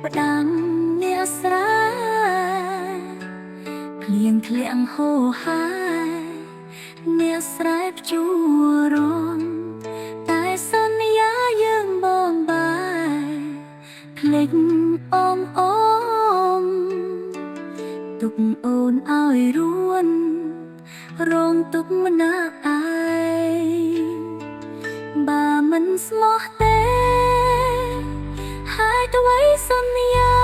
បដាំអ្នកស្រែភ្លៀងធ្លាក់ហូរហាអ្នកស្រែព្យួររំតែសន្យាយើងបងបាយភ្លេចអមទុកអូនឲ្យរួនរងទុកម្នាក់ឯងបើមិនស្មោះទេហើយអ្វីសន្យា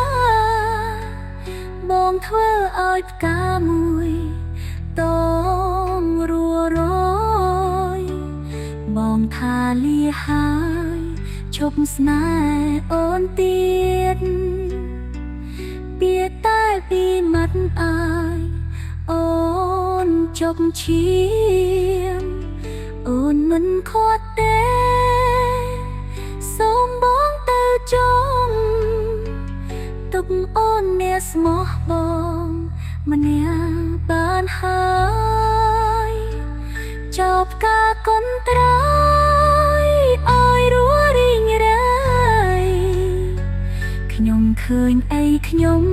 បងធ្វើឲ្យផ្កាមួយតងរួរយបងថាលាហើយឈប់ស្នេហ៍អូនទៀតពីតែពីមាត់អើយអូនជប់ឈាមអូនមិនខត់ទេសូមបងទៅចង់ទុកអូនអ្នកស្មោះបងម្នាក់បានហើយចប់ការកន្ត្រាយឲ្យរួរីងរៃខ្ញុំឃើញអីខ្ញុំ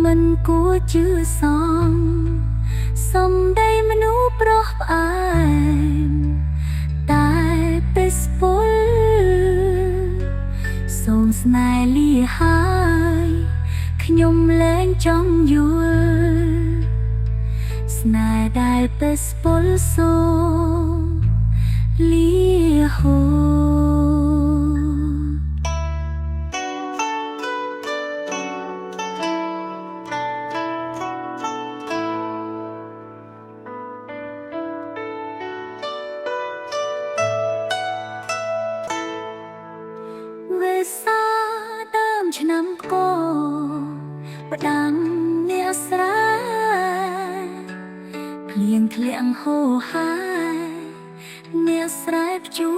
មិនគួរជឿសងសំដីមនុស្សប្រុសផ្អែមតែពេលស្ពុលសូមស្នេហ៍លាហើយខ្ញុំលែងចង់យល់ស្នេហ៍ដែលពេលស្ពុលសូមលាហូរវេសាដើមឆ្នាំកបដាំអ្នកស្រែភ្លៀងធ្លាក់ហូរហាអ្នកស្រែព្យួ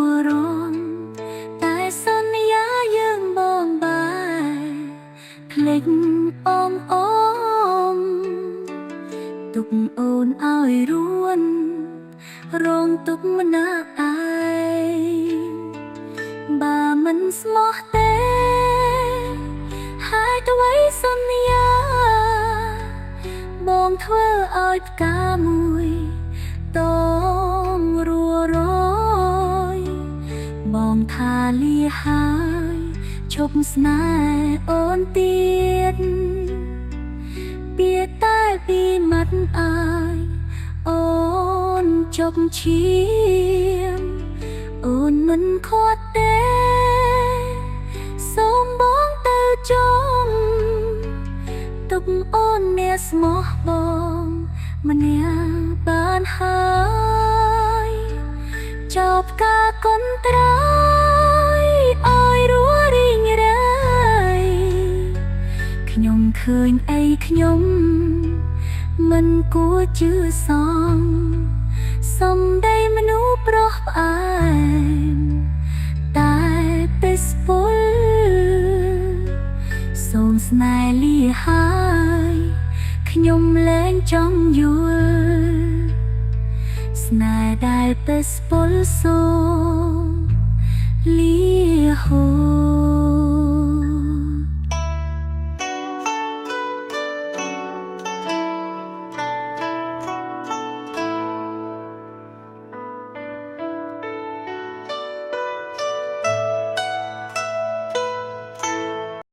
ររំតែសន្យាយើងបងបាយភ្លេចអមទុកអូនឲ្យរួនរងទុកម្នាក់ឯងបើមិនស្មោះទេហើយអ្វីសន្យាបងធ្វើឲ្យផ្កាមួយតងរួរយបងថាលាហើយឈប់ស្នេហ៍អូនទៀតពីតែពីមាត់អើយអូនជប់ឈាមអូនមិនខត់ទេសូមបងទៅចង់ទុកអូនអ្នកស្មោះបងម្នាក់បានហើយចប់ការកន្ត្រាយឲ្យរួរីងរៃខ្ញុំឃើញអីខ្ញុំមិនគួរជឿសងសំដីមនុស្សប្រុសផ្អែមតែពេលស្ពុលសូមស្នេហ៍លាហើយខ្ញុំលែងចង់យល់ស្នេហ៍ដែលពេលស្ពុលសូមលាហូរ